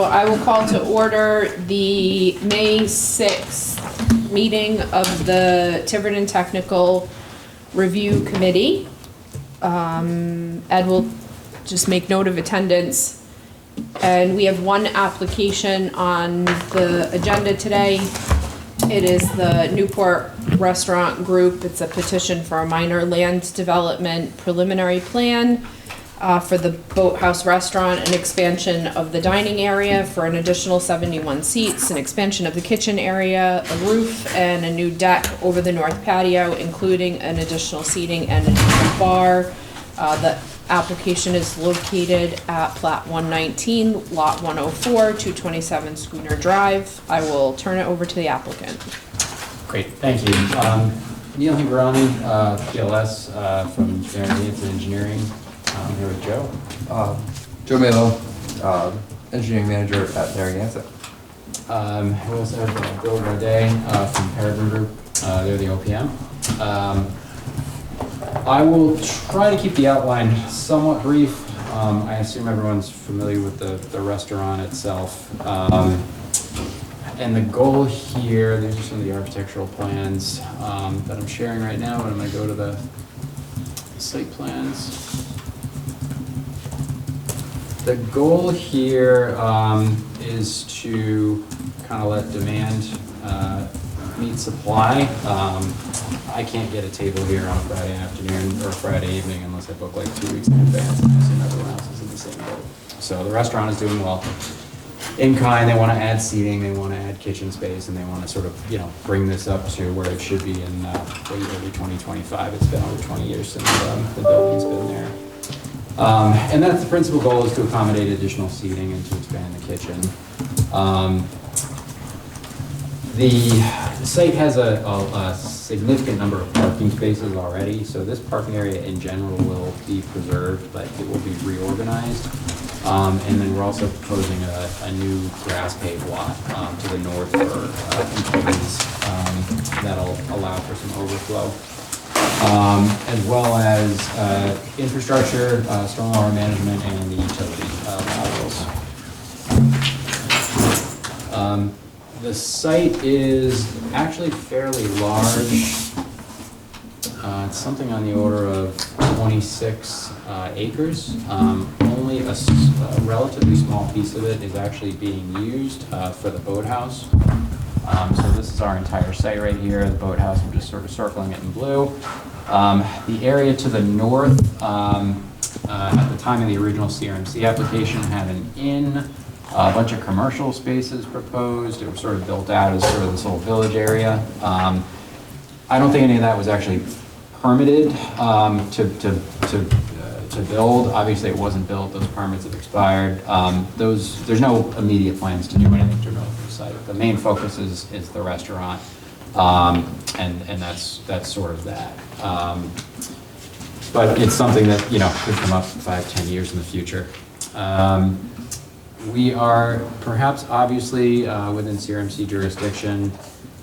I will call to order the May 6th meeting of the Tiverton Technical Review Committee. Ed will just make note of attendance. And we have one application on the agenda today. It is the Newport Restaurant Group. It's a petition for a minor land development preliminary plan for the Boathouse Restaurant, an expansion of the dining area for an additional 71 seats, an expansion of the kitchen area, a roof, and a new deck over the north patio, including an additional seating and a bar. The application is located at Plat 119, Lot 104, 227 Schooner Drive. I will turn it over to the applicant. Great, thank you. Neil Hingarani, PLS from Tivertonvideos Engineering. I'm here with Joe. Joe Melo, engineering manager at Narragansett. We also have Bill Roday from Tiverton Group. They're the OPM. I will try to keep the outline somewhat brief. I assume everyone's familiar with the restaurant itself. And the goal here, these are some of the architectural plans that I'm sharing right now, but I'm going to go to the site plans. The goal here is to kind of let demand meet supply. I can't get a table here on Friday afternoon or Friday evening unless I book like 2 weeks in advance, and I assume everyone else is in the same boat. So the restaurant is doing well. In kind, they want to add seating, they want to add kitchen space, and they want to sort of, bring this up to where it should be in early 2025. It's been over 20 years since the building's been there. And that's the principal goal, is to accommodate additional seating and to expand the kitchen. The site has a significant number of parking spaces already, so this parking area in general will be preserved, but it will be reorganized. And then we're also proposing a new grass paved lot to the north for employees that'll allow for some overflow. As well as infrastructure, stormwater management, and the utility laterals. The site is actually fairly large. It's something on the order of 26 acres. Only a relatively small piece of it is actually being used for the boathouse. So this is our entire site right here. The boathouse, I'm just sort of circling it in blue. The area to the north, at the time of the original CRMC application, had an inn, a bunch of commercial spaces proposed. It was sort of built out as sort of this little village area. I don't think any of that was actually permitted to build. Obviously, it wasn't built. Those permits have expired. There's no immediate plans to do anything to develop the site. The main focus is the restaurant, and that's sort of that. But it's something that could come up 5-10 years in the future. We are perhaps obviously within CRMC jurisdiction,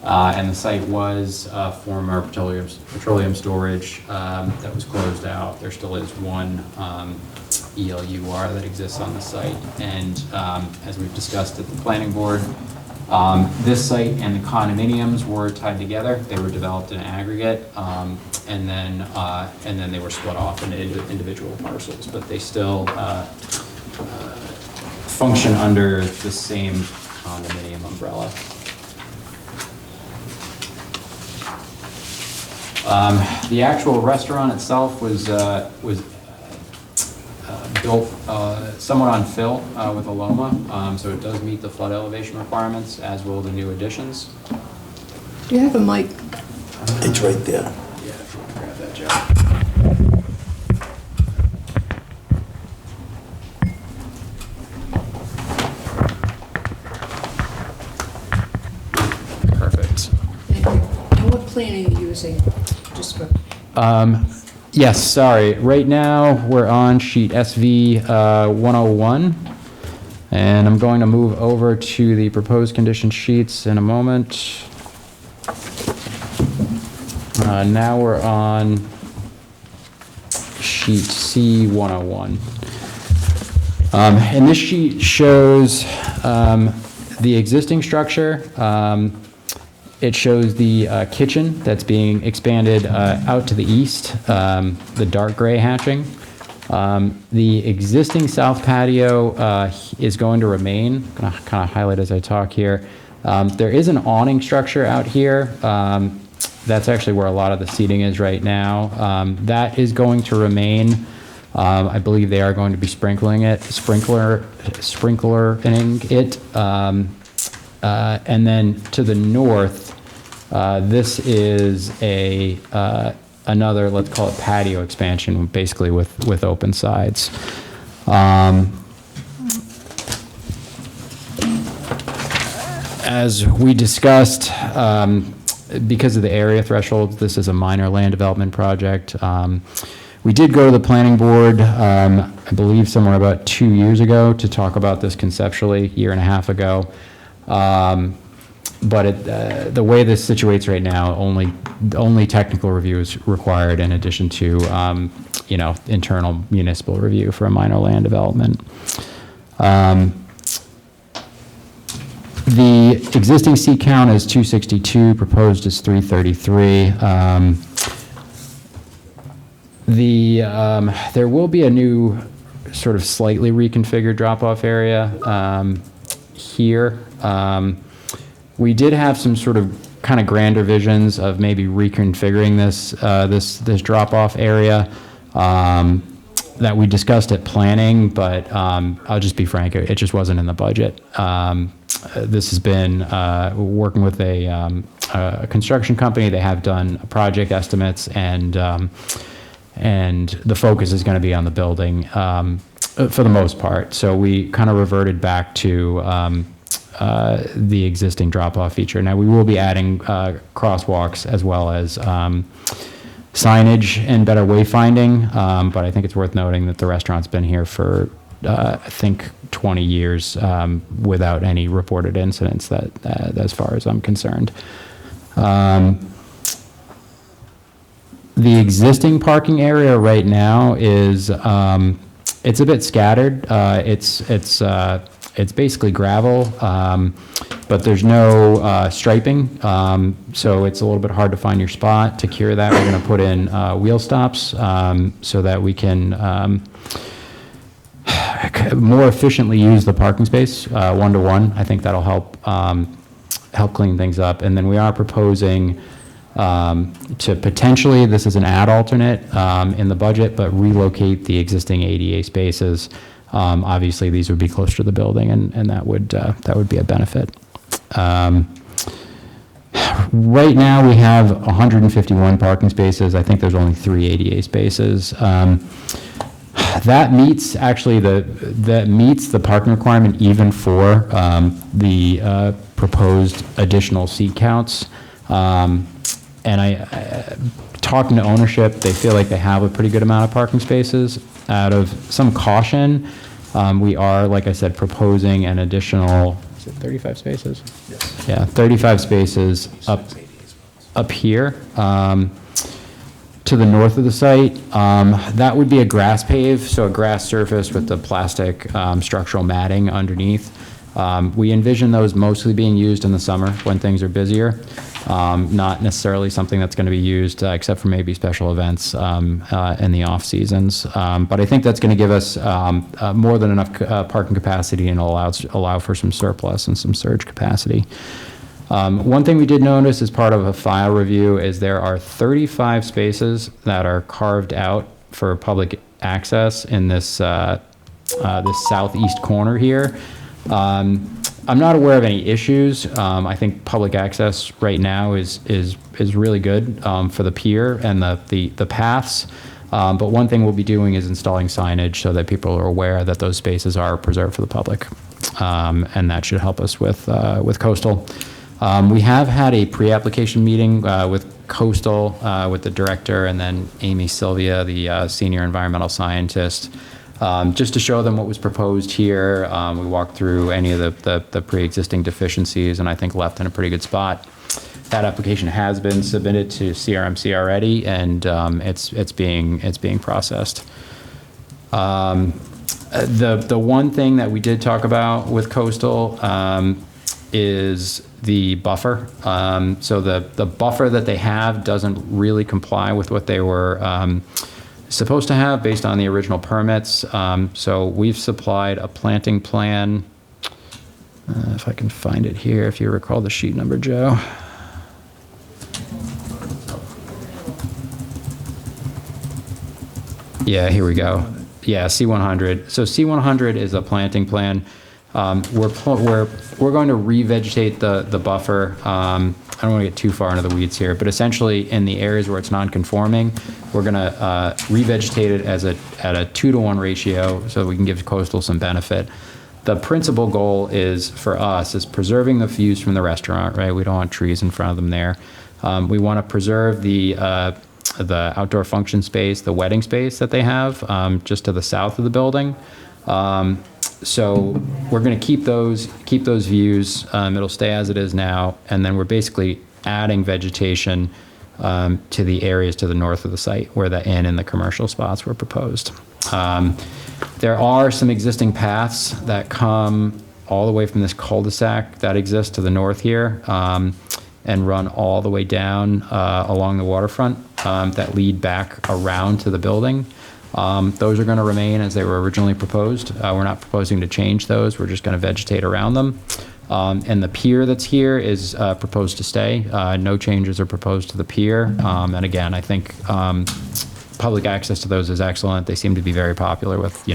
and the site was former petroleum storage that was closed out. There still is one ELUR that exists on the site, and as we've discussed at the planning board, this site and the condominiums were tied together. They were developed in aggregate, and then they were split off into individual parcels, but they still function under the same condominium umbrella. The actual restaurant itself was built somewhat on fill with a loma, so it does meet the flood elevation requirements, as will the new additions. Do you have a mic? It's right there. Yeah, if you want to grab that, Joe. Perfect. And what plan are you using? Just for Yes, sorry. Right now, we're on sheet SV 101, and I'm going to move over to the proposed condition sheets in a moment. Now we're on sheet C 101. And this sheet shows the existing structure. It shows the kitchen that's being expanded out to the east, the dark gray hatching. The existing south patio is going to remain. I'm going to kind of highlight as I talk here. There is an awning structure out here. That's actually where a lot of the seating is right now. That is going to remain. I believe they are going to be sprinkling it, sprinklering it. And then to the north, this is another, let's call it patio expansion, basically with open sides. As we discussed, because of the area thresholds, this is a minor land development project. We did go to the planning board, I believe somewhere about 2 years ago, to talk about this conceptually, a year and a half ago. But the way this situates right now, only technical review is required in addition to, internal municipal review for a minor land development. The existing seat count is 262, proposed is 333. There will be a new sort of slightly reconfigured drop-off area here. We did have some sort of kind of grander visions of maybe reconfiguring this drop-off area that we discussed at planning, but I'll just be frank, it just wasn't in the budget. This has been working with a construction company. They have done project estimates, and the focus is going to be on the building for the most part. So we kind of reverted back to the existing drop-off feature. Now we will be adding crosswalks as well as signage and better wayfinding, but I think it's worth noting that the restaurant's been here for I think 20 years without any reported incidents that as far as I'm concerned. The existing parking area right now is it's a bit scattered. It's basically gravel, but there's no striping, so it's a little bit hard to find your spot. To cure that, we're going to put in wheel stops so that we can more efficiently use the parking space one-to-one. I think that'll help clean things up. And then we are proposing to potentially, this is an ad alternate in the budget, but relocate the existing ADA spaces. Obviously, these would be closer to the building, and that would be a benefit. Right now, we have 151 parking spaces. I think there's only 3 ADA spaces. That meets the parking requirement even for the proposed additional seat counts. And I talking to ownership, they feel like they have a pretty good amount of parking spaces. Out of some caution, we are, like I said, proposing an additional, is it 35 spaces? Yes. Yeah, 35 spaces up here to the north of the site. That would be a grass pave, so a grass surface with the plastic structural matting underneath. We envision those mostly being used in the summer when things are busier. Not necessarily something that's going to be used except for maybe special events in the off seasons. But I think that's going to give us more than enough parking capacity and allow for some surplus and some surge capacity. One thing we did notice as part of a file review is there are 35 spaces that are carved out for public access in this this southeast corner here. I'm not aware of any issues. I think public access right now is really good for the pier and the paths. But one thing we'll be doing is installing signage so that people are aware that those spaces are preserved for the public, and that should help us with Coastal. We have had a pre-application meeting with Coastal, with the director, and then Amy Sylvia, the senior environmental scientist. Just to show them what was proposed here. We walked through any of the pre-existing deficiencies, and I think left in a pretty good spot. That application has been submitted to CRMC already, and it's being processed. The one thing that we did talk about with coastal is the buffer. So the buffer that they have doesn't really comply with what they were supposed to have based on the original permits. So we've supplied a planting plan. If I can find it here, if you recall the sheet number, Joe. Yeah, here we go. Yeah, C100. So C100 is a planting plan. We're going to revegetate the buffer. I don't want to get too far into the weeds here, but essentially in the areas where it's non-conforming, we're going to revegetate it at a 2-to-1 ratio so we can give coastal some benefit. The principal goal is for us is preserving the views from the restaurant, right? We don't want trees in front of them there. We want to preserve the outdoor function space, the wedding space that they have just to the south of the building. So we're going to keep those views. It'll stay as it is now, and then we're basically adding vegetation to the areas to the north of the site where the inn and the commercial spots were proposed. There are some existing paths that come all the way from this cul-de-sac that exists to the north here and run all the way down along the waterfront that lead back around to the building. Those are going to remain as they were originally proposed. We're not proposing to change those. We're just going to vegetate around them. And the pier that's here is proposed to stay. No changes are proposed to the pier. And again, I think public access to those is excellent. They seem to be very popular with,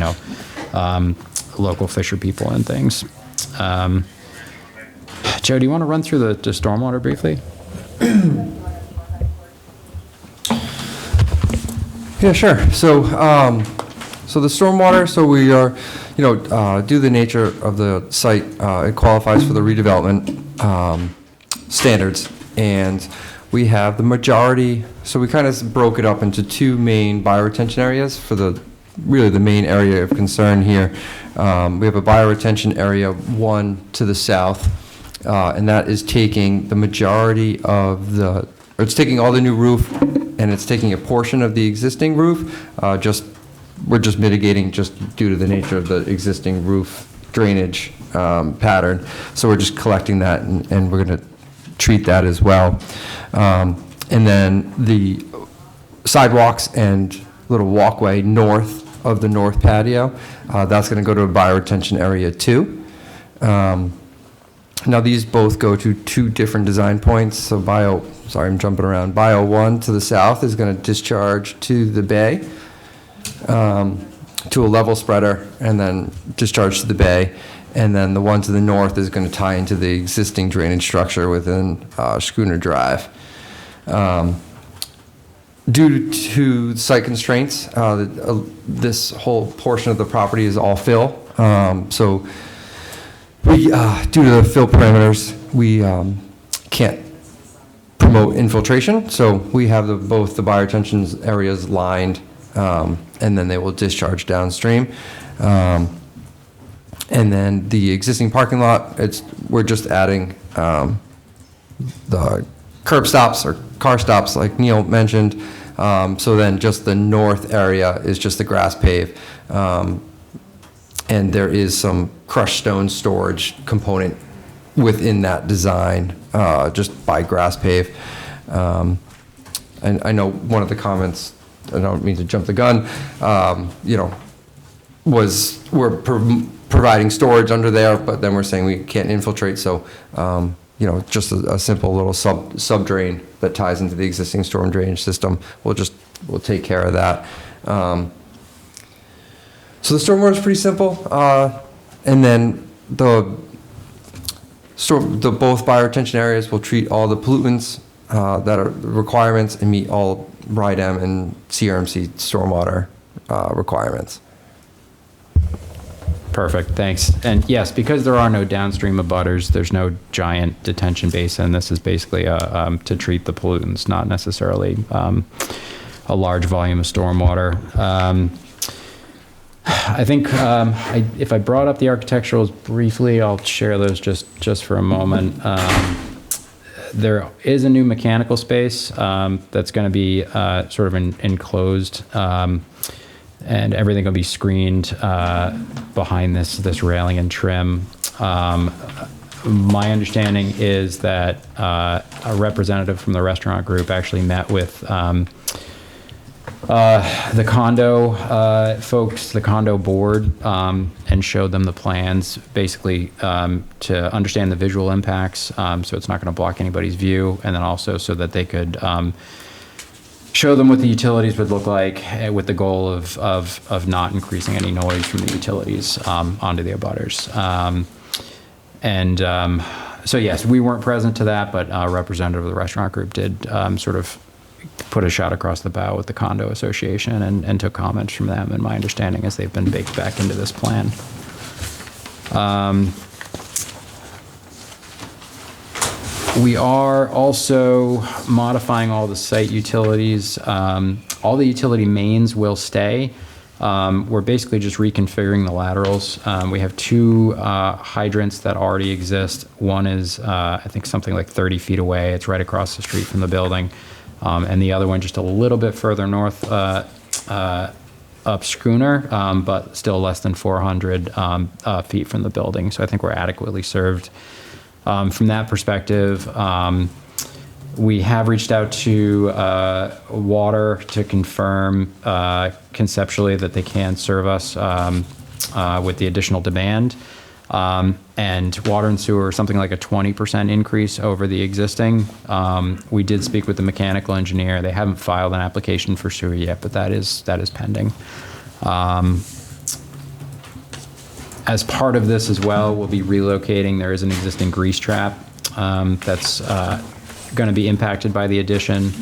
local fisher people and things. Joe, do you want to run through the stormwater briefly? Yeah, sure. So, so the stormwater, so we are, due to the nature of the site, it qualifies for the redevelopment standards. And we have the majority, so we kind of broke it up into 2 main bioretention areas for really the main area of concern here. We have a bioretention area 1 to the south, and that is taking the majority of it's taking all the new roof, and it's taking a portion of the existing roof. We're just mitigating just due to the nature of the existing roof drainage pattern. So we're just collecting that, and we're going to treat that as well. And then the sidewalks and little walkway north of the north patio, that's going to go to a bioretention area 2. Now these both go to 2 different design points. So I'm jumping around. Bio 1 to the south is going to discharge to the bay, to a level spreader, and then discharge to the bay. And then the one to the north is going to tie into the existing drainage structure within Schooner Drive. Due to site constraints, this whole portion of the property is all fill. So we, due to the fill parameters, we can't promote infiltration. So we have both the bioretention areas lined, and then they will discharge downstream. And then the existing parking lot, we're just adding the curb stops or car stops like Neil mentioned. So then just the north area is just the grass pave. And there is some crushed stone storage component within that design, just by grass pave. And I know one of the comments, I don't mean to jump the gun, was we're providing storage under there, but then we're saying we can't infiltrate. So, just a simple little sub drain that ties into the existing storm drainage system. We'll take care of that. So the stormwater is pretty simple. And then the both bioretention areas will treat all the pollutants that are requirements and meet all RIDEM and CRMC stormwater requirements. Perfect, thanks. And yes, because there are no downstream abutters, there's no giant detention basin. This is basically to treat the pollutants, not necessarily a large volume of stormwater. I think if I brought up the architecturals briefly, I'll share those just for a moment. There is a new mechanical space that's going to be sort of enclosed. and everything will be screened behind this railing and trim. My understanding is that a representative from the restaurant group actually met with the condo folks, the condo board, and showed them the plans, basically to understand the visual impacts, so it's not going to block anybody's view, and then also so that they could show them what the utilities would look like, with the goal of not increasing any noise from the utilities onto the abutters. So yes, we weren't present to that, but a representative of the restaurant group did sort of put a shot across the bow with the condo association and took comments from them, and my understanding is they've been baked back into this plan. We are also modifying all the site utilities. All the utility mains will stay. We're basically just reconfiguring the laterals. We have two hydrants that already exist. One is, I think, something like 30 feet away. It's right across the street from the building. And the other one just a little bit further north up Schooner, but still less than 400 feet from the building. So I think we're adequately served from that perspective. We have reached out to water to confirm conceptually that they can serve us with the additional demand. And water and sewer, something like a 20% increase over the existing. We did speak with the mechanical engineer. They haven't filed an application for sewer yet, but that is pending. As part of this as well, we'll be relocating. There is an existing grease trap that's going to be impacted by the addition.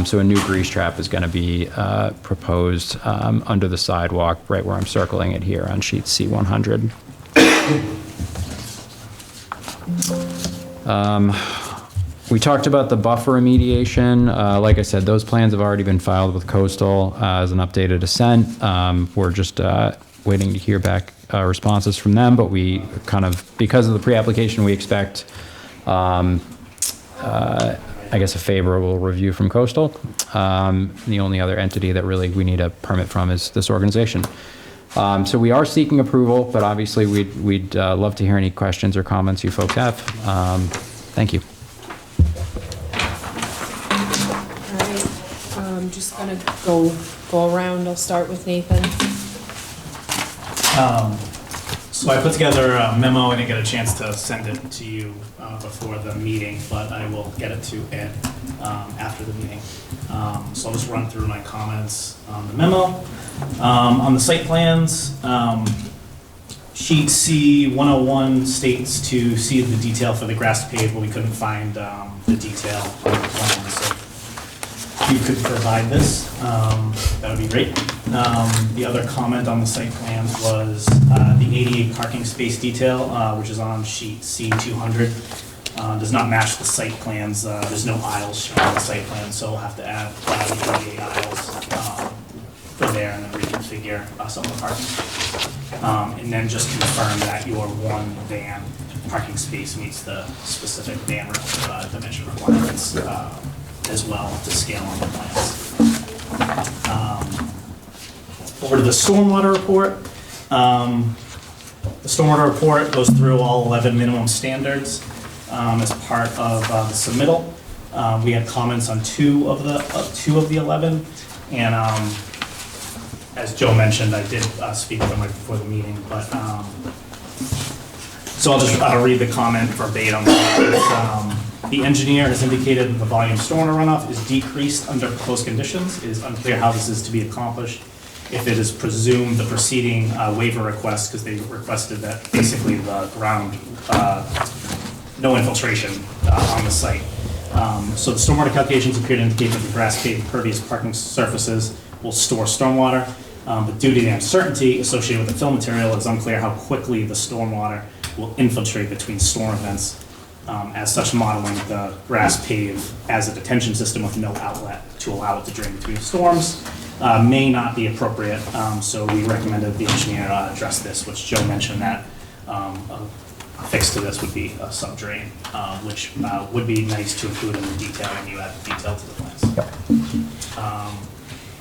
So a new grease trap is going to be proposed under the sidewalk, right where I'm circling it here on sheet C100. We talked about the buffer remediation. Like I said, those plans have already been filed with Coastal as an updated assent. We're just waiting to hear back responses from them, but we kind of, because of the pre-application, we expect I guess a favorable review from Coastal. The only other entity that really we need a permit from is this organization. So we are seeking approval, but obviously we'd love to hear any questions or comments you folks have. Thank you. All right, I'm just gonna go around. I'll start with Nathan. So I put together a memo. I didn't get a chance to send it to you before the meeting, but I will get it to Ed after the meeting. So I'll just run through my comments on the memo. On the site plans, sheet C101 states to see the detail for the grass paved, but we couldn't find the detail on the plan. So if you could provide this, that would be great. The other comment on the site plans was the 88 parking space detail, which is on sheet C200, does not match the site plans. There's no aisles shown on the site plan, so we'll have to add the 88 aisles for there and then reconfigure some of the parking spaces. And then just confirm that your one van parking space meets the specific van dimension requirements as well to scale on the plans. Over to the stormwater report. The stormwater report goes through all 11 minimum standards as part of the submittal. We had comments on two of the 11, and as Joe mentioned, I did speak with him right before the meeting, but so I'll just read the comment verbatim. The engineer has indicated that the volume stormwater runoff is decreased under proposed conditions. It is unclear how this is to be accomplished. If it is presumed the preceding waiver request, because they requested that basically the ground, no infiltration on the site. So the stormwater calculations appear to indicate that the grass paved pervious parking surfaces will store stormwater, but due to the uncertainty associated with the fill material, it's unclear how quickly the stormwater will infiltrate between storm events. As such, modeling the grass paved as a detention system with no outlet to allow it to drain between storms may not be appropriate. So we recommended the engineer address this, which Joe mentioned that a fix to this would be a sub-drain, which would be nice to include in the detail when you add the detail to the plans.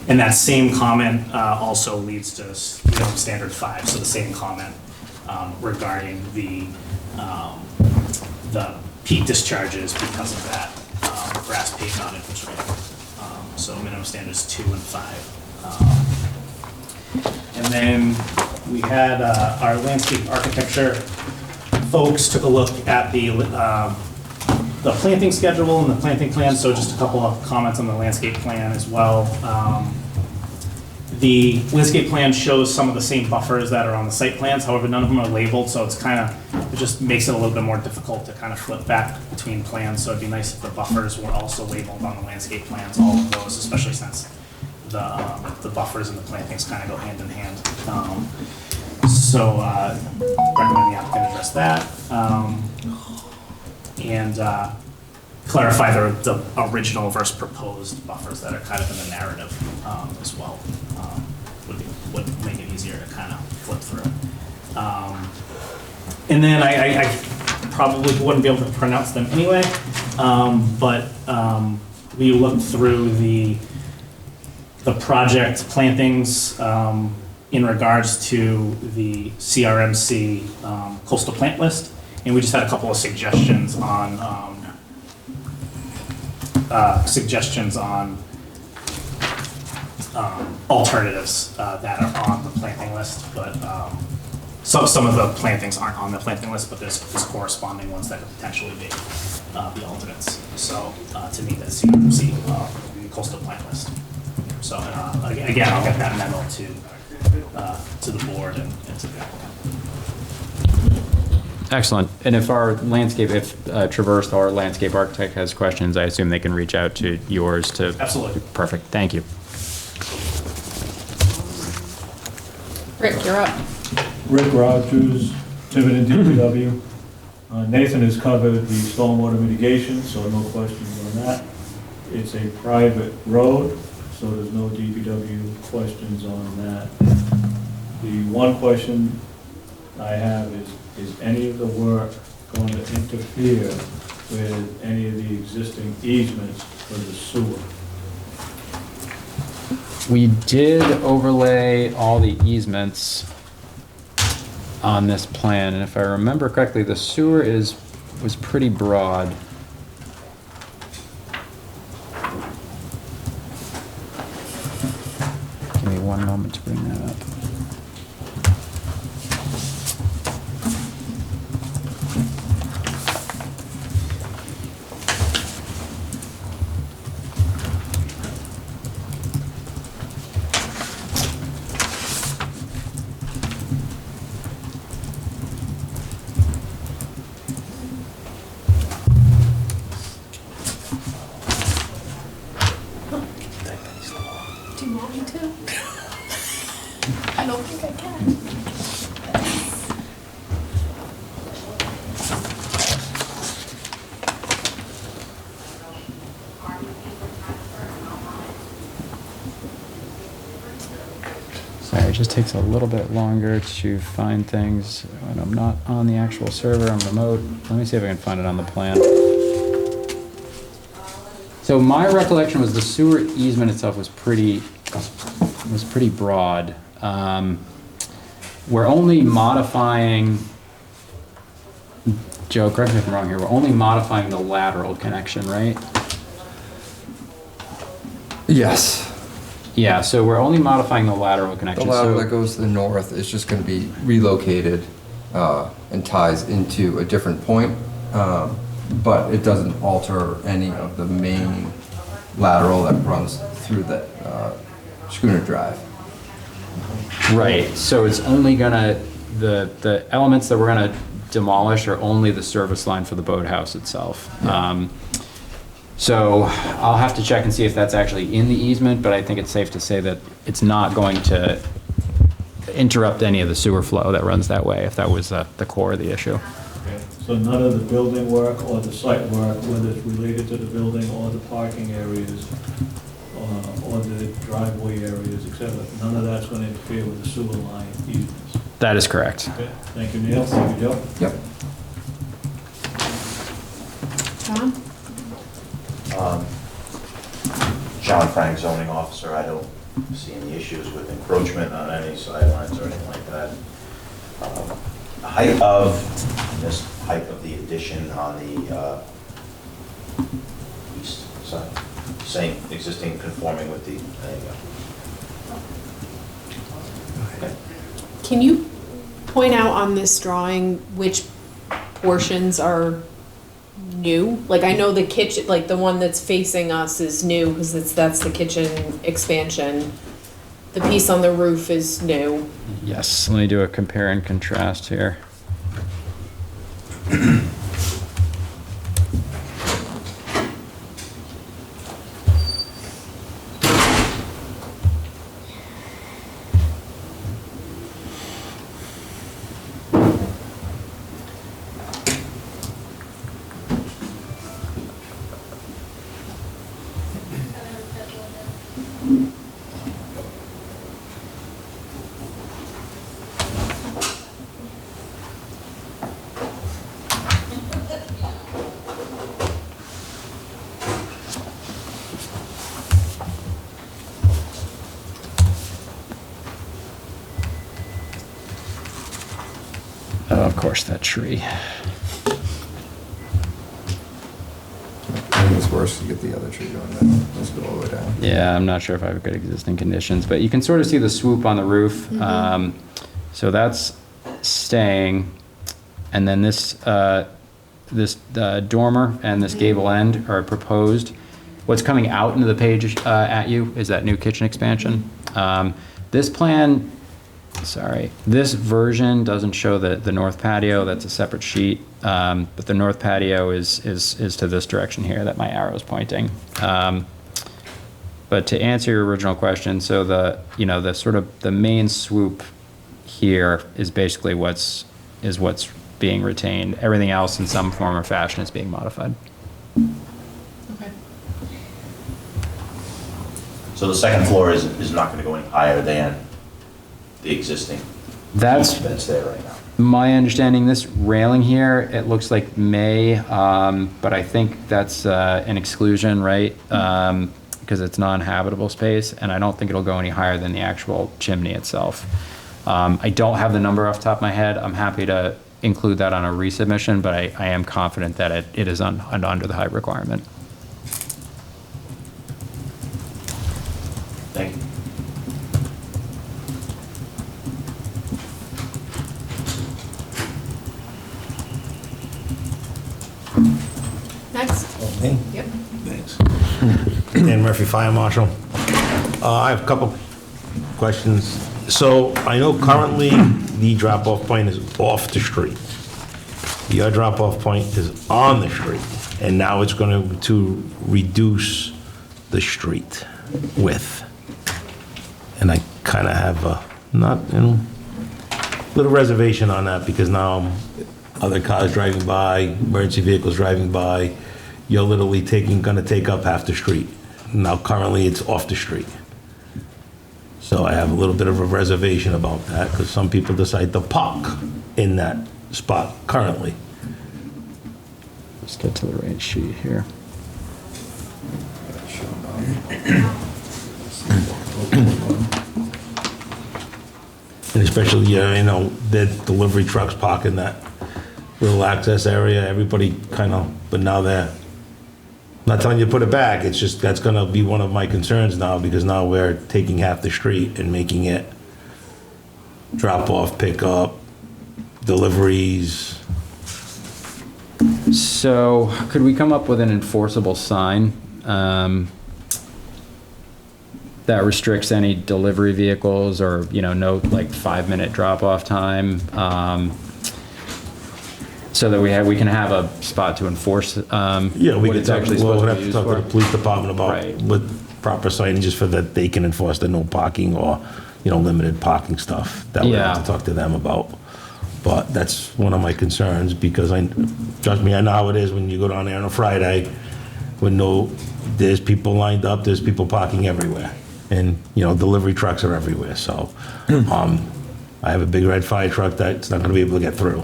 And that same comment also leads to minimum standard 5, so the same comment regarding the peak discharges because of that grass paved non-infiltrated. So minimum standards 2 and 5. And then we had our landscape architecture folks took a look at the planting schedule and the planting plan, so just a couple of comments on the landscape plan as well. The landscape plan shows some of the same buffers that are on the site plans, however, none of them are labeled, so it's it just makes it a little bit more difficult to kind of flip back between plans, so it'd be nice if the buffers were also labeled on the landscape plans, all of those, especially since the buffers and the plantings kind of go hand in hand. So recommend the applicant address that. And clarify the original versus proposed buffers that are kind of in the narrative as well. Would make it easier to kind of flip through. And then I probably wouldn't be able to pronounce them anyway, but we looked through the project plantings in regards to the CRMC coastal plant list, and we just had a couple of suggestions on alternatives that are on the planting list, but some of the plantings aren't on the planting list, but there's corresponding ones that could potentially be the alternates. So to meet that CRMC coastal plant list. So again, I'll get that memo to the board and to the applicant. Excellent. And if Traverse, our landscape architect, has questions, I assume they can reach out to yours to. Absolutely. Perfect. Thank you. Rick, you're up. Rick Rogers, Tiverton DPW. Nathan has covered the stormwater mitigation, so no questions on that. It's a private road, so there's no DPW questions on that. The one question I have is any of the work going to interfere with any of the existing easements for the sewer? We did overlay all the easements on this plan, and if I remember correctly, the sewer was pretty broad. Give me one moment to bring that up. Do you want me to? I don't think I can. Sorry, it just takes a little bit longer to find things when I'm not on the actual server, I'm remote. Let me see if I can find it on the plan. So my recollection was the sewer easement itself was pretty broad. We're only modifying, Joe, correct me if I'm wrong here, we're only modifying the lateral connection, right? Yes. Yeah, so we're only modifying the lateral The connection. lateral So- that goes to the north is just going to be relocated and ties into a different point, but it doesn't alter any of the main lateral that runs through the Schooner Drive. Right, so it's only gonna, the elements that we're gonna demolish are only the service line for the boathouse itself. So I'll have to check and see if that's actually in the easement, but I think it's safe to say that it's not going to interrupt any of the sewer flow that runs that way, if that was the core of the issue. Okay. So none of the building work or the site work, whether it's related to the building or the parking areas, or the driveway areas, et cetera, none of that's going to interfere with the sewer line easements. That is correct. Okay, thank you, Neil. Thank you, Joe. Yep. Tom? John Frank, zoning officer. I don't see any issues with encroachment on any sidelines or anything like that. Height of the addition on the east side, same existing conforming with the, there you go. Okay. Can you point out on this drawing which portions are new? Like, I know the kitchen, like the one that's facing us is new because that's the kitchen expansion. The piece on the roof is new. Yes, let me do a compare and contrast here. Oh, of course, that tree. I think it's worse to get the other tree going down. Let's go all the way down. Yeah, I'm not sure if I've got existing conditions, but you can sort of see the swoop on the roof. So that's staying, and then this dormer and this gable end are proposed. What's coming out into the page at you is that new kitchen expansion. This plan, this version doesn't show the north patio. That's a separate sheet, but the north patio is to this direction here that my arrow is pointing. But to answer your original question, so the sort of the main swoop here is basically what's being retained. Everything else in some form or fashion is being modified. Okay. So the second floor is not going to go any higher than the existing That's there right now. my understanding. This railing here, it looks like may, but I think that's an exclusion, right? Because it's non-habitable space, and I don't think it'll go any higher than the actual chimney itself. I don't have the number off the top of my head. I'm happy to include that on a resubmission, but I am confident that it is under the height requirement. Thank you. Next. Me? Yep. Thanks. Dan Murphy, Fire Marshal. I have a couple questions. So I know currently the drop-off point is off the street. Your drop-off point is on the street, and now it's going to reduce the street width. And I kind of have a, little reservation on that, because now other cars driving by, emergency vehicles driving by, you're literally gonna take up half the street. Now currently it's off the street. So I have a little bit of a reservation about that, because some people decide to park in that spot currently. Let's get to the right sheet here. And especially, the delivery trucks park in that little access area, everybody but now they're, not telling you to put it back, it's just, that's gonna be one of my concerns now, because now we're taking half the street and making it drop off, pick up, deliveries. So could we come up with an enforceable sign that restricts any delivery vehicles, or, no 5-minute drop-off time, so that we can have a spot to enforce Yeah, we what could it's talk, actually we'll supposed to have be to used talk to for? the police department about Right. with proper signages for that they can enforce the no parking or, limited parking stuff. That we have Yeah. to talk to them about. But that's one of my concerns, because trust me, I know how it is when you go down there on a Friday, there's people lined up, there's people parking everywhere. And, delivery trucks are everywhere, so, I have a big red fire truck that's not gonna be able to get through.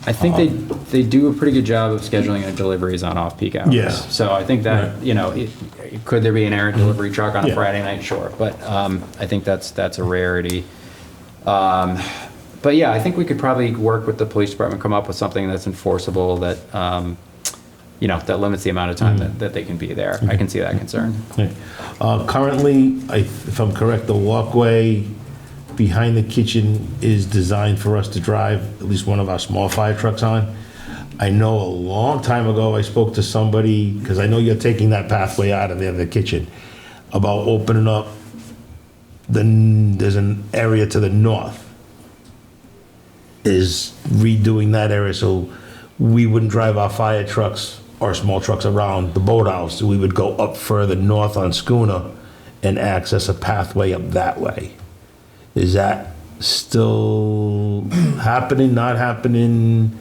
I think they do a pretty good job of scheduling their deliveries on off-peak hours. Yeah. So I think that, Right. you know, could there be an errant delivery truck on a Yeah. Friday night? Sure. But I think that's a rarity. But yeah, I think we could probably work with the police department, come up with something that's enforceable that, you know, that limits the amount of time that they can be there. I can see that concern. Okay. Currently, if I'm correct, the walkway behind the kitchen is designed for us to drive at least one of our small fire trucks on. I know a long time ago, I spoke to somebody, because I know you're taking that pathway out of the kitchen, about opening up, there's an area to the north, is redoing that area so we wouldn't drive our fire trucks or small trucks around the boathouse. We would go up further north on Schooner and access a pathway up that way. Is that still happening, not happening?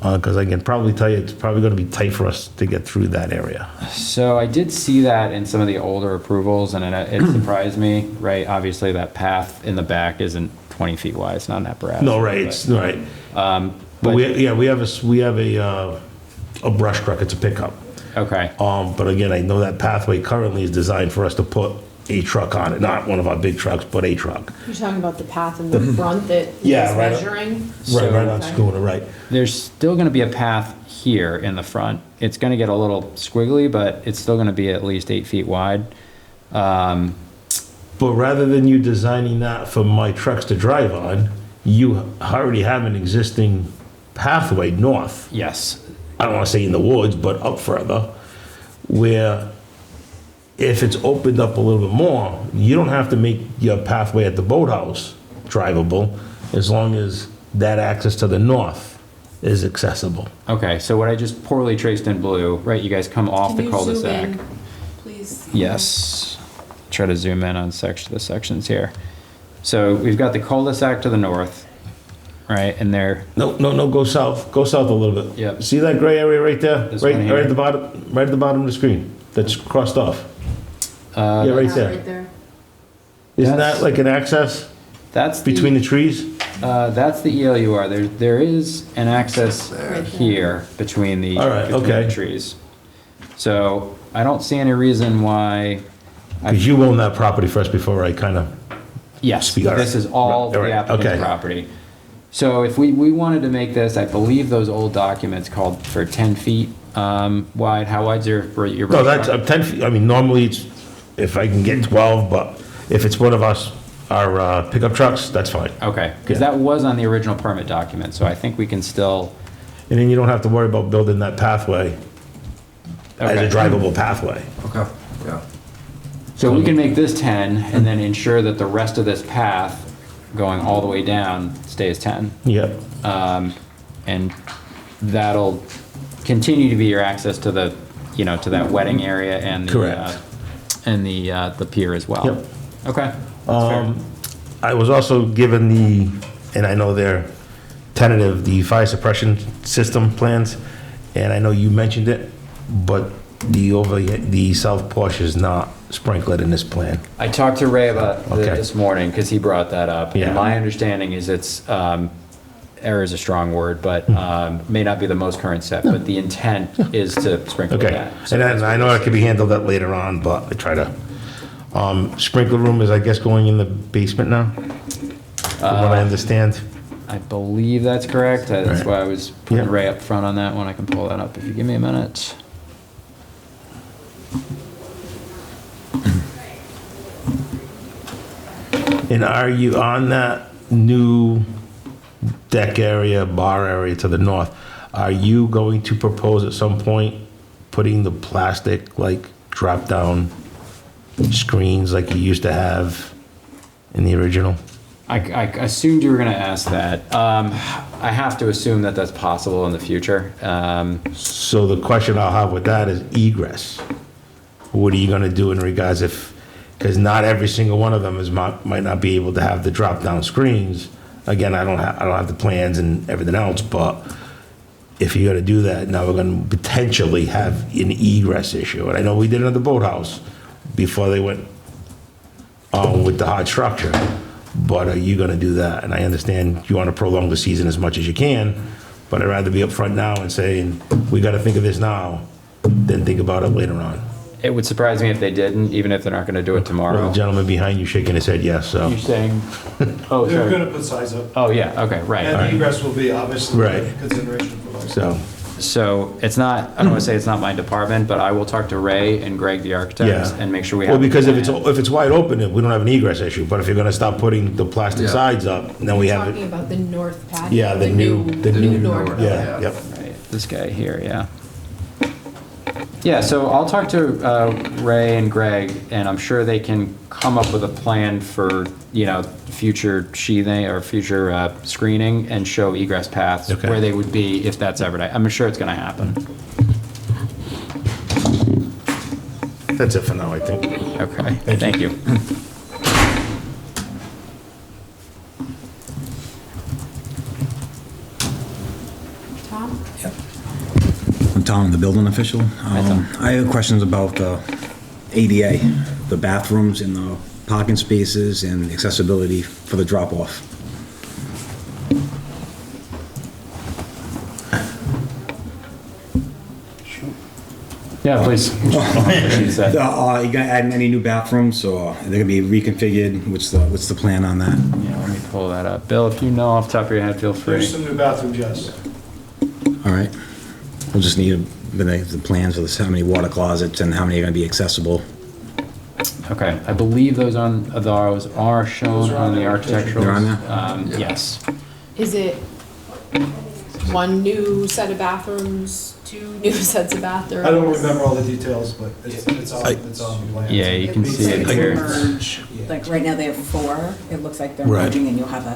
Because I can probably tell you, it's probably going to be tight for us to get through that area. So I did see that in some of the older approvals, and it surprised me, right? Obviously, that path in the back isn't 20 feet wide. It's not an apparatus. No, right, it's, right. But we have a brush truck, it's a pickup. Okay. But again, I know that pathway currently is designed for us to put a truck on it, not one of our big trucks, but a truck. You're talking about the path in the front that Yeah, is right. measuring? Right on Okay. Schooner, right. There's still going to be a path here in the front. It's going to get a little squiggly, but it's still going to be at least 8 feet wide. But rather than you designing that for my trucks to drive on, you already have an existing pathway north. Yes. I don't want to say in the woods, but up further, where if it's opened up a little bit more, you don't have to make your pathway at the boathouse drivable, as long as that access to the north is accessible. Okay, so what I just poorly traced in blue, right, you guys come off Can the you zoom cul-de-sac. in, please? Yes. Try to zoom in on the sections here. So we've got the cul-de-sac to the north, right, and there, No, go south a little bit. Yep. See that gray area right there? This Right, one here? right at the bottom of the screen, that's crossed off. Yeah, right there. Isn't That's- that like an access that's between the trees? that's the ELUR. There is an access there. here between the, All right, between okay. the trees. So I don't see any reason why. Because you own that property first before I kind of, Yes, Speak- all this right. is all Right, the applicant's okay. property. So if we wanted to make this, I believe those old documents called for 10 feet wide. How wide's your no, brush that's truck? 10 feet, I mean, normally it's, if I can get 12, but if it's one of our pickup trucks, that's fine. Okay, because Yeah. that was on the original permit document, so I think we can still. And then you don't have to worry about building that pathway as Okay. a drivable pathway. Okay, yeah. So we can make this 10 and then ensure that the rest of this path going all the way down stays 10. Yep, And that'll continue to be your access to the, you know, to that wetting area and the, Correct. and the pier as well. Yep. Okay. That's fair. I was also given and I know they're tentative, the fire suppression system plans, and I know you mentioned it, but the south porch is not sprinkled in this plan. I talked to Ray about Okay. this morning because he brought that up. Yeah. And my understanding is it's, error is a strong word, but may not be the most current step, but the intent is to sprinkle Okay, that. and then I know it could be handled that later on, but I try to, sprinkler room is, I guess, going in the basement now, from what I understand. I believe that's correct. That's Right. why I was putting Yeah. Ray up front on that one. I can pull that up if you give me a minute. And are you on that new deck area, bar area to the north? Are you going to propose at some point putting the plastic, like, drop-down screens like you used to have in the original? I assumed you were going to ask that. I have to assume that that's possible in the future. So the question I'll have with that is egress. What are you gonna do in regards because not every single one of them might not be able to have the drop-down screens. Again, I don't have the plans and everything else, but if you're gonna do that, now we're gonna potentially have an egress issue. And I know we did it at the boathouse before they went with the hard structure. But are you gonna do that? And I understand you wanna prolong the season as much as you can, but I'd rather be upfront now and saying, we gotta think of this now, than think about it later on. It would surprise me if they didn't, even if they're not gonna do it Well, tomorrow. the gentleman behind you shaking his head yes, so. You're saying, oh, They're sorry. gonna put size up, Oh, yeah, okay, right. and egress will be obviously Right. a consideration for those. So, So it's not, I don't want to say it's not my department, but I will talk to Ray and Greg, the architects, Yeah. and make sure we have. well, because a if it's wide open, we don't have an egress issue, but if you're gonna stop putting the plastic Yeah. sides up, then we have Talking it. about the north patio. Yeah, the new north. Yeah, yep. Right, this guy here, yeah. Yeah, so I'll talk to Ray and Greg, and I'm sure they can come up with a plan for, future sheathing or future screening and show egress paths Okay. where they would be if that's ever, I'm sure it's gonna happen. That's it for now, I think. Okay, thank you. Tom? I'm Tom, the building official. I have questions about the ADA, the bathrooms and the parking spaces and accessibility for the drop-off. Yeah, please. She said. You gonna add any new bathrooms, or are they gonna be reconfigured? What's the plan on that? Yeah, let me pull that up. Bill, if you know off the top of your head, feel free. There's some new bathrooms, yes. All right. We'll just need the plans of how many water closets and how many are gonna be accessible. Okay, I believe those are shown on the architectural. They're on there? Yes. Is it one new set of bathrooms, two new sets of bathrooms? I don't remember all the details, but it's on the plan. Yeah, you can see it It's like here. a merge. Like, right now they have 4. It looks like they're Right. merging, and you'll have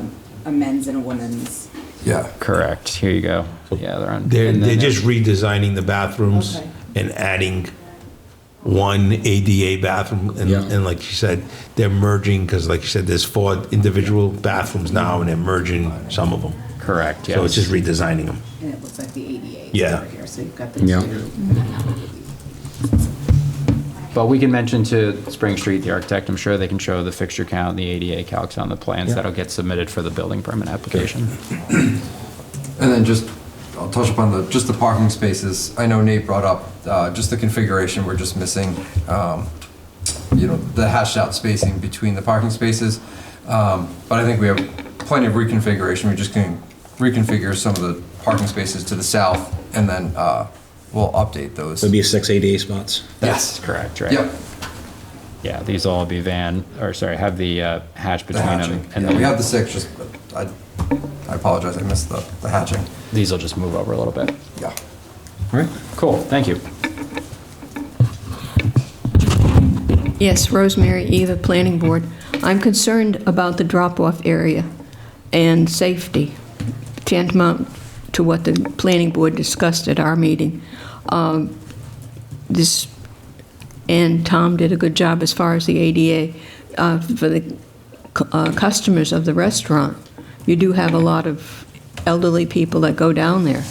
a men's and a women's. Yeah. Correct, here you go. Yeah, they're on. They're and then just redesigning the bathrooms Okay. and adding one ADA bathroom, Yeah. and like you said, they're merging, because like you said, there's 4 individual bathrooms now, and they're merging some of them. Correct, yes. So it's just redesigning them. And it looks like the ADA is Yeah. over here, so you've got the Yeah. two. But we can mention to Spring Street, the architect, I'm sure they can show the fixture count and the ADA calcs on the plans that'll get submitted for the building permit application. And then I'll touch upon the parking spaces. I know Nate brought up just the configuration, we're just missing, the hashed out spacing between the parking spaces. But I think we have plenty of reconfiguration. We're just going to reconfigure some of the parking spaces to the south, and then we'll update those. There'll be 6 ADA spots. That's correct, right? Yep. Yeah, these all be have the hatch The between hatching. them. And Yeah, we then have the 6, just, I apologize, I missed the hatching. these will just move over a little bit. Yeah. All right. Cool, thank you. Yes, Rosemary E., the Planning Board. I'm concerned about the drop-off area and safety, tantamount to what the Planning Board discussed at our meeting. And Tom did a good job as far as the ADA. For the customers of the restaurant, you do have a lot of elderly people that go down there.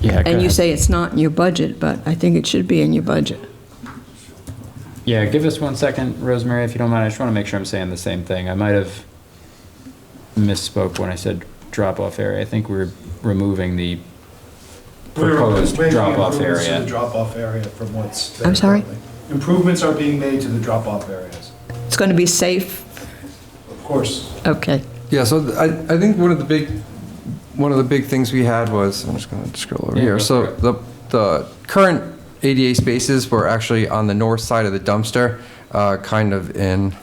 Yeah, go And you ahead. say it's not in your budget, but I think it should be in your budget. Yeah, give us 1 second, Rosemary, if you don't mind. I just want to make sure I'm saying the same thing. I might have misspoke when I said drop-off area. I think we're removing the proposed We're making drop-off improvements to area. the drop-off area from what's there I'm sorry? currently. Improvements are being made to the drop-off areas, It's going to be safe? of course. Okay. Yeah, so I think one of the big things we had was, I'm just going to scroll over Yeah, here. go So for the current ADA spaces were actually on the north side of the dumpster, kind of in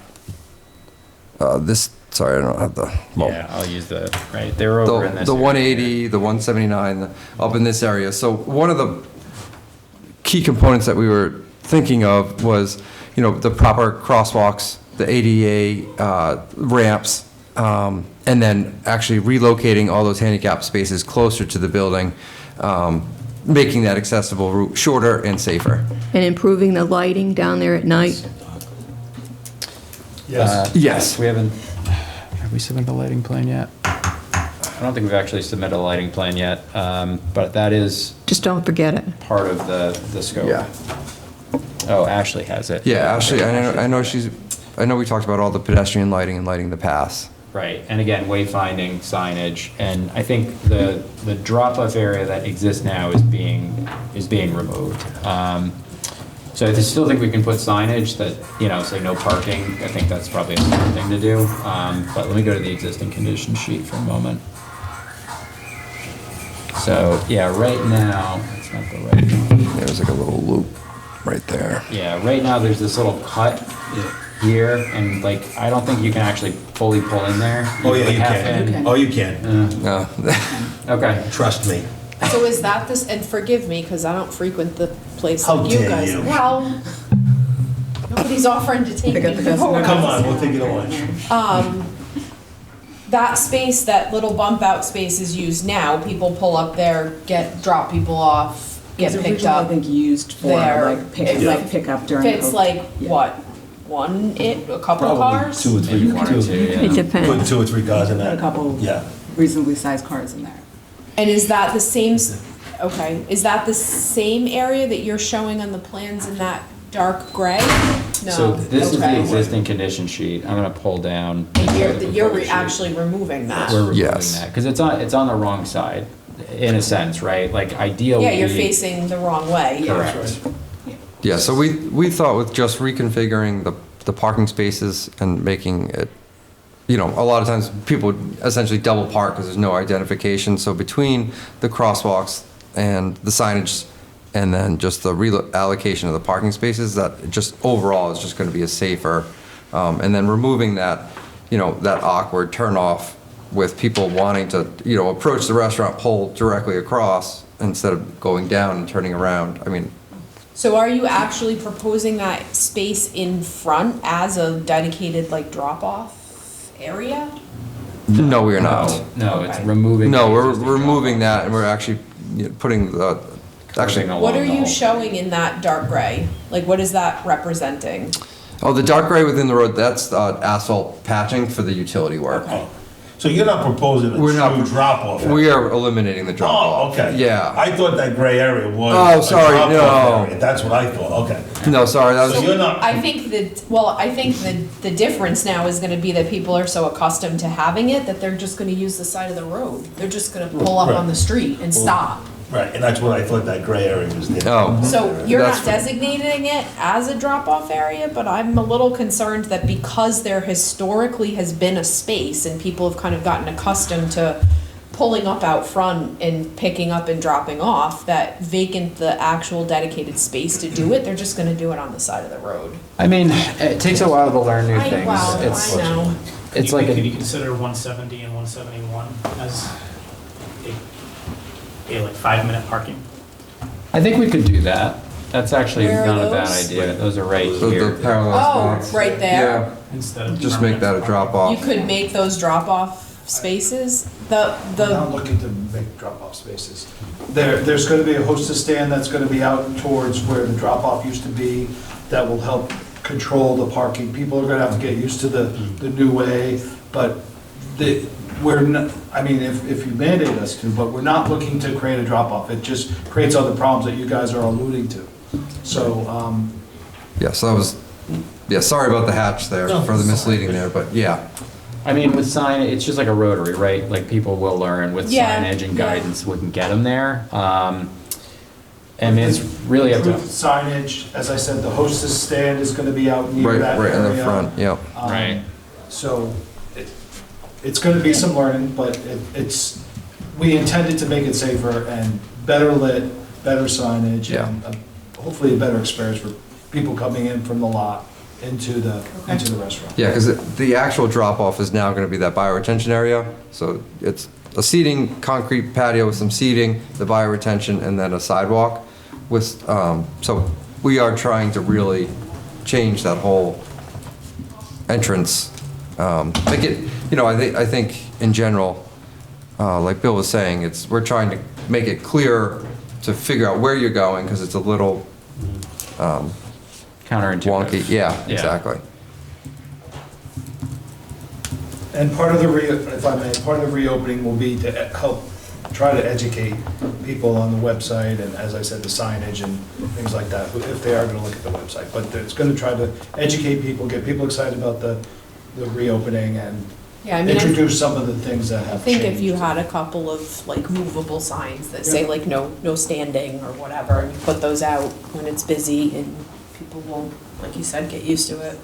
this, sorry, I don't have the, well, Yeah, I'll use they're over in this the area. 180, the 179, up in this area. So one of the key components that we were thinking of was, the proper crosswalks, the ADA ramps, and then actually relocating all those handicap spaces closer to the building, making that accessible route shorter and safer. And improving the lighting down there at night? Yes. Yes. We have we submitted a lighting plan yet? I don't think we've actually submitted a lighting plan yet, but that is Just don't forget it. part of the scope. Yeah. Oh, Ashley has it. Yeah, Ashley, I know we talked about all the pedestrian lighting and lighting the paths. right, and again, wayfinding, signage, and I think the drop-off area that exists now is being removed. So I still think we can put signage that, you know, say no parking. I think that's probably a smart thing to do. But let me go to the existing condition sheet for a moment. So, yeah, right now, it's not the right one. There's like a little loop right there. Yeah, right now there's this little cut here, and like, I don't think you can actually fully pull in there. Oh, yeah, you Half can. in. Oh, you can. No. Okay. Trust me. So is that this, and forgive me, because I don't frequent the place How like you dare guys. you. Well, nobody's offering to take Pick up me the customer. forward. Come on, we'll take you to lunch. That space, that little bump out space is used now. People pull up there, drop people off, get It was picked originally, I up. think, used for there. like pickup during. Fits COVID. like, Yeah. what, a couple Probably cars? 2 or 3. One or two, It yeah. depends. Put 2 or 3 cars in Put a that. couple Yeah. reasonably sized cars in there. And is that the same, okay, is that the same area that you're showing on the plans in that dark gray? No. So this is the Okay. existing condition sheet. I'm gonna pull down. And you're the sheet. actually removing that? We're removing Yes. that, because it's on the wrong side, in a sense, right? Like ideally. Yeah, you're facing the wrong way. Correct. Yeah, so we thought with just reconfiguring the parking spaces and making it, you know, a lot of times people essentially double park because there's no identification. So between the crosswalks and the signage and then just the reallocation of the parking spaces, that just overall is just going to be a safer. And then removing that, you know, that awkward turnoff with people wanting to, you know, approach the restaurant, pull directly across instead of going down and turning around. I mean, So are you actually proposing that space in front as a dedicated like drop-off area? no, we are not. No, it's Okay. removing. No, the we're existing removing drop-off that and we're actually putting the, actually, Curving What along are the you whole- showing in that dark gray? Like, what is that representing? oh, the dark gray within the road, that's asphalt patching for the utility work. Okay. So you're not proposing a We're not true drop-off? We are eliminating the drop Oh, off. okay. Yeah. I thought that gray area was Oh, a sorry, drop-off no. area. That's what I thought, okay. No, sorry, that So was, you're not, I think the difference now is gonna be that people are so accustomed to having it that they're just gonna use the side of the road. They're just gonna pull up on the street and stop. right, and that's what I thought that gray area was there. oh, So you're not That's- designating it as a drop-off area, but I'm a little concerned that because there historically has been a space and people have kind of gotten accustomed to pulling up out front and picking up and dropping off, that vacant the actual dedicated space to do it, they're just gonna do it on the side of the road. I mean, it takes a while to learn new things. Wow, It's I know. It's like Could you a, consider 170 and 171 as a like 5-minute parking? I think we could do that. That's actually Where are not a bad those? idea. Those are right the here. parallel Oh, spots. right there? Instead of. Just make that a drop You off. could make those drop-off spaces, We're not looking to make drop-off spaces. There's gonna be a hostess stand that's gonna be out towards where the drop-off used to be, that will help control the parking. People are gonna have to get used to the new way, but we're not, I mean, if you mandate us to, but we're not looking to create a drop-off. It just creates other problems that you guys are alluding to. So, Yeah, so that was, yeah, sorry about the hatch there for the misleading there, but yeah. I mean, with sign, it's just like a rotary, right? Like people will learn with Yeah, signage and yeah. guidance, we can get them there. I mean, it's really up improved to, signage, as I said, the hostess stand is gonna be out near Right, that area. right in the front, yep. Right. So it's going to be some learning, but we intended to make it safer and better lit, better signage, Yeah. and hopefully a better experience for people coming in from the lot into the restaurant. Yeah, because the actual drop off is now going to be that bioretention area. So it's a seating, concrete patio with some seating, the bioretention, and then a sidewalk with, so we are trying to really change that whole entrance. Make it, you know, I think in general, like Bill was saying, we're trying to make it clear to figure out where you're going, because it's a little counterintuitive. wonky. Yeah, exactly. And part of the, if I may, part of the reopening will be to help try to educate people on the website, and as I said, the signage and things like that, if they are going to look at the website. But it's going to try to educate people, get people excited about the reopening, and Yeah, I mean, introduce some of the things that I have think changed. if you had a couple of like movable signs that say like no standing or whatever, and you put those out when it's busy and people will, like you said, get used to it.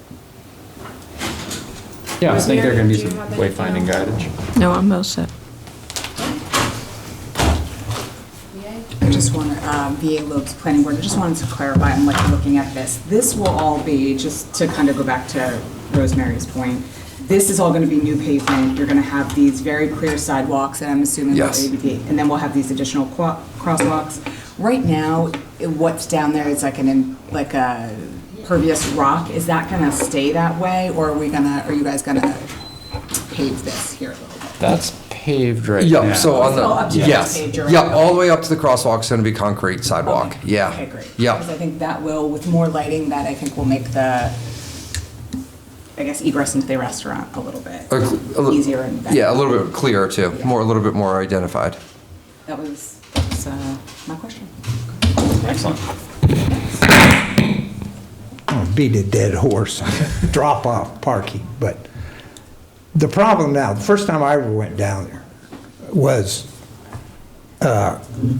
Yeah, I think there are gonna be Do you some have anything wayfinding else? guidance. No, I'm all set. I just want to, VA Lopes Planning Board, I just wanted to clarify, I'm like looking at this. This will all be, just to kind of go back to Rosemary's point, this is all going to be new pavement. You're going to have these very clear sidewalks, and I'm assuming will Yes. be, and then we'll have these additional crosswalks. Right now, what's down there is like like a pervious rock. Is that going to stay that way, or are you guys going to pave this here a little bit? That's paved right now. Yep, so on Well, up to the, the yes, page, yep, right? all the way up to the crosswalk's gonna be concrete sidewalk, yeah. Okay, great. Yep. Because I think that will, with more lighting, that I think will make the, I guess, egress into the restaurant a little bit easier and better. Yeah, a little bit clearer too, Yeah. a little bit more identified. That was my question. Excellent. I'll beat a dead horse on drop-off parking, but the problem now, the first time I ever went down there was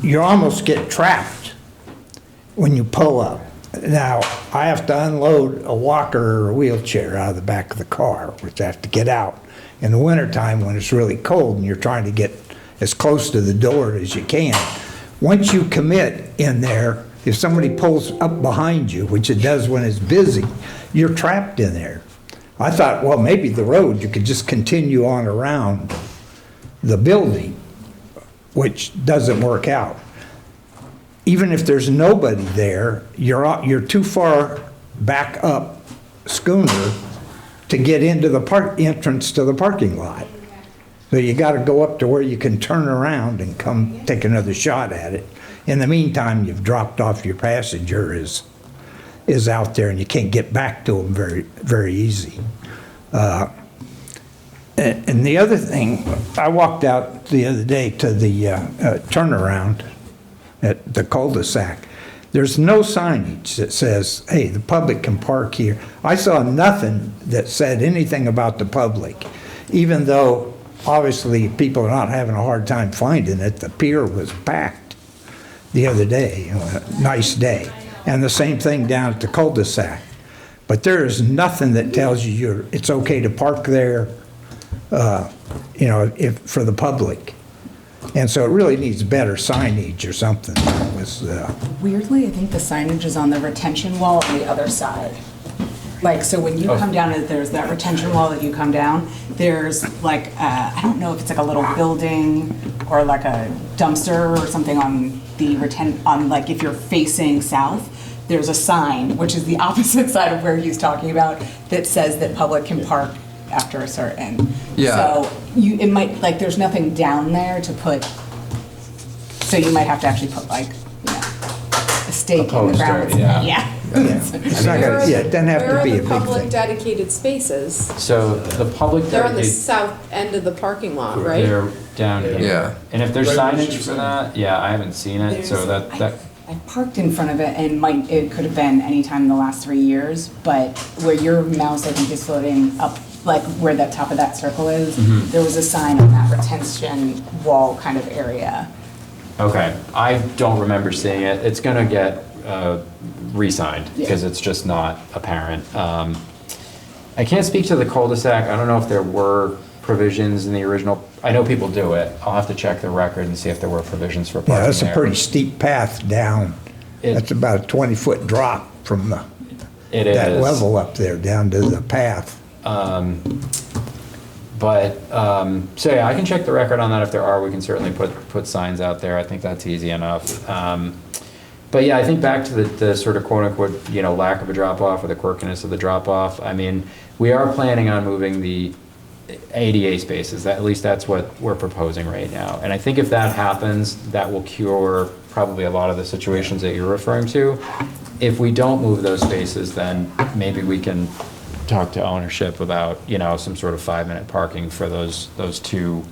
you almost get trapped when you pull up. Now, I have to unload a walker or a wheelchair out of the back of the car, which I have to get out in the wintertime when it's really cold and you're trying to get as close to the door as you can. Once you commit in there, if somebody pulls up behind you, which it does when it's busy, you're trapped in there. I thought, well, maybe the road, you could just continue on around the building, which doesn't work out. Even if there's nobody there, you're too far back up Schooner to get into the entrance to the parking lot. So you got to go up to where you can turn around and come take another shot at it. In the meantime, you've dropped off your passenger is out there and you can't get back to them very, very easy. And the other thing, I walked out the other day to the turnaround at the cul-de-sac. There's no signage that says, hey, the public can park here. I saw nothing that said anything about the public, even though obviously people are not having a hard time finding it. The pier was packed the other day, a nice day. And the same thing down at the cul-de-sac. But there is nothing that tells you it's okay to park there, for the public. And so it really needs better signage or something. It was, Weirdly, I think the signage is on the retention wall on the other side. Like, so when you come down, there's that retention wall that you come down, there's like, I don't know if it's like a little building or like a dumpster or something on the like if you're facing south, there's a sign, which is the opposite side of where he's talking about, that says that public can park after a certain. Yeah. So it might, like, there's nothing down there to put, so you might have to actually put like, a stake in the ground. poster, yeah. Yeah. it's not gonna, it doesn't have to be a Where are big the public thing. dedicated spaces? So the public They're on the dedicated, south end of the parking lot, right? they're down here. Yeah. And if there's Right, what signage she's for that, yeah, I haven't seen it, so that, I parked in front of it and it could have been any time in the last 3 years, but where your mouse, I think, is floating up, like where the top of that circle is, Mm-hmm. there was a sign on that retention wall kind of area. okay, I don't remember seeing it. It's gonna get re-signed, Yeah. because it's just not apparent. I can't speak to the cul-de-sac. I don't know if there were provisions in the original, I know people do it. I'll have to check the record and see if there were provisions for parking Yeah, that's a there. pretty steep path down. It- That's about a 20-foot drop from It that is. level up there down to the path. So yeah, I can check the record on that. If there are, we can certainly put signs out there. I think that's easy enough. But yeah, I think back to the sort of quote unquote, lack of a drop off or the quirkiness of the drop off. I mean, we are planning on moving the ADA spaces. At least that's what we're proposing right now. And I think if that happens, that will cure probably a lot of the situations that you're referring to. If we don't move those spaces, then maybe we can talk to ownership about, some sort of 5-minute parking for those two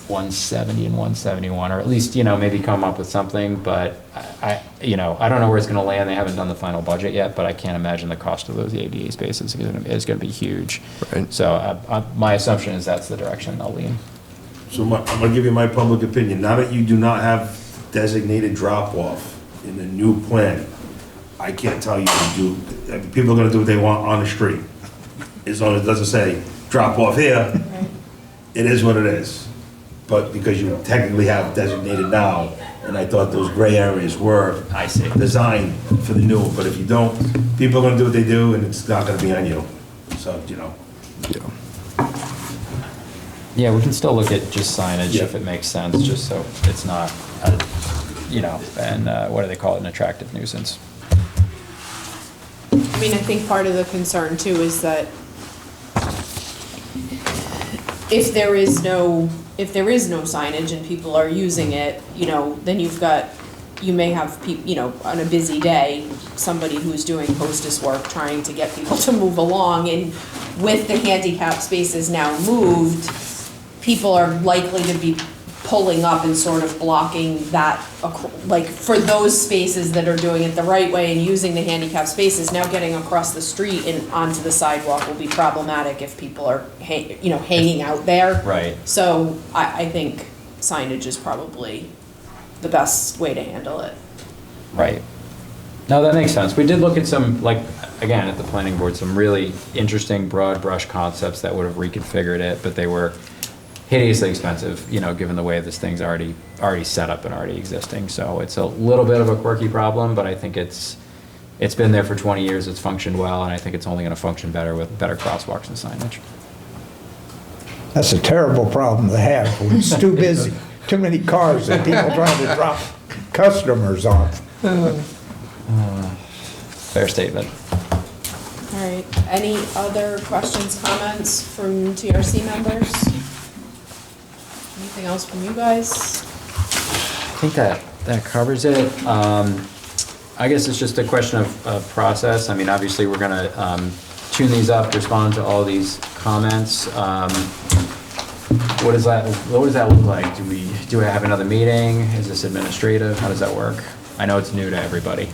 170 and 171, or at least, maybe come up with something, but I don't know where it's gonna land. They haven't done the final budget yet, but I can't imagine the cost of those ADA spaces is gonna be huge. Right. So my assumption is that's the direction they'll lean. So I'm gonna give you my public opinion. Now that you do not have designated drop-off in the new plan, I can't tell you to do, people are gonna do what they want on the street. As long as it doesn't say, drop off here, it is what it is. But because you technically have designated now, and I thought those gray areas were I see. designed for the new, but if you don't, people are gonna do what they do, and it's not gonna be on you. So, Yeah, we can still look at just signage Yeah. if it makes sense, just so it's not, what do they call it, an attractive nuisance. I mean, I think part of the concern too is that if there is no signage and people are using it, then you may have on a busy day, somebody who's doing hostess work trying to get people to move along, and with the handicap spaces now moved, people are likely to be pulling up and sort of blocking that, like, for those spaces that are doing it the right way and using the handicap spaces, now getting across the street and onto the sidewalk will be problematic if people are, hanging out there. Right. So I think signage is probably the best way to handle it. Right. No, that makes sense. We did look at some, again, at the planning board, some really interesting broad brush concepts that would have reconfigured it, but they were hideously expensive, given the way this thing's already set up and already existing. So it's a little bit of a quirky problem, but I think it's been there for 20 years, it's functioned well, and I think it's only gonna function better with better crosswalks and signage. That's a terrible problem to have when it's too busy. Too many cars and people trying to drop customers off. Fair statement. All right, any other questions, comments from TRC members? Anything else from you guys? I think that covers it. I guess it's just a question of process. I mean, obviously, we're gonna tune these up, respond to all these comments. What does that look like? Do we have another meeting? Is this administrative? How does that work? I know it's new to everybody.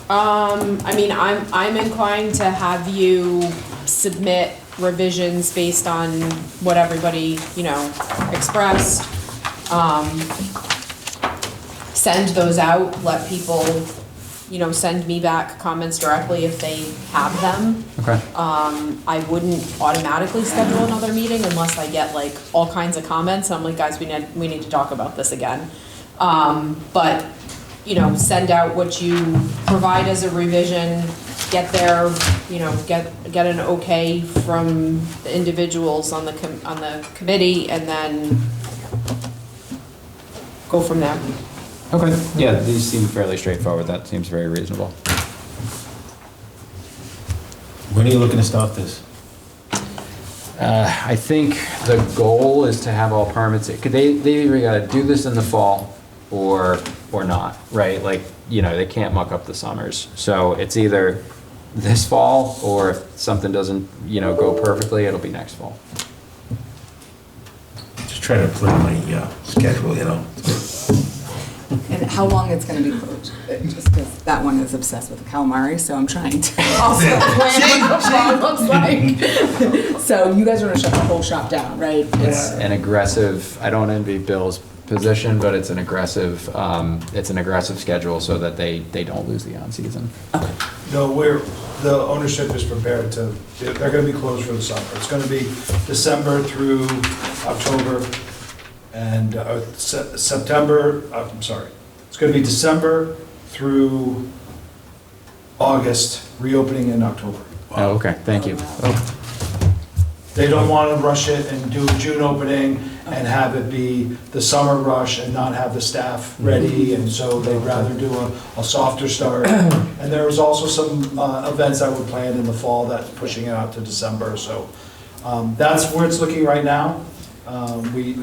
I mean, I'm inclined to have you submit revisions based on what everybody, expressed. Send those out, let people, send me back comments directly if they have them. Okay. I wouldn't automatically schedule another meeting unless I get like all kinds of comments. I'm like, guys, we need to talk about this again. But, send out what you provide as a revision, get their, get an okay from the individuals on the committee, and then go from there. Okay. Yeah, these seem fairly straightforward. That seems very reasonable. when are you looking to start this? I think the goal is to have all permits. They either gotta do this in the fall or not, right? They can't muck up the summers. So it's either this fall, or if something doesn't, go perfectly, it'll be next fall. Just trying to plan my schedule, And how long it's gonna be closed, just because that one is obsessed with the calamari, so I'm trying to also plan what the fall looks like. So you guys are gonna shut the whole shop down, right? It's an aggressive, I don't envy Bill's position, but it's an aggressive schedule so that they don't lose the on-season. No, the ownership is prepared to, they're gonna be closed for the summer. It's gonna be December through October, and September, I'm sorry, it's gonna be December through August, reopening in October. Oh, okay, thank you. They don't want to rush it and do a June opening and have it be the summer rush and not have the staff ready, and so they'd rather do a softer start. And there was also some events that were planned in the fall that's pushing it out to December, so that's where it's looking right now. We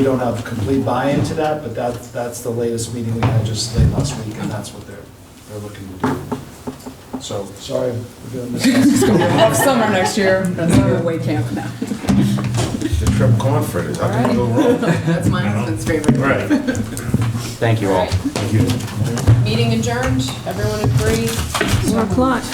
don't have complete buy-in to that, but that's the latest meeting we had just late last week, and that's what they're looking to do. So, sorry, we're doing this. Have summer next year, that's our away camp now. shrimp corn fritters, how can you go wrong? That's my husband's favorite. Right. Thank you all. Alright. Meeting adjourned, everyone agree? 4 o'clock.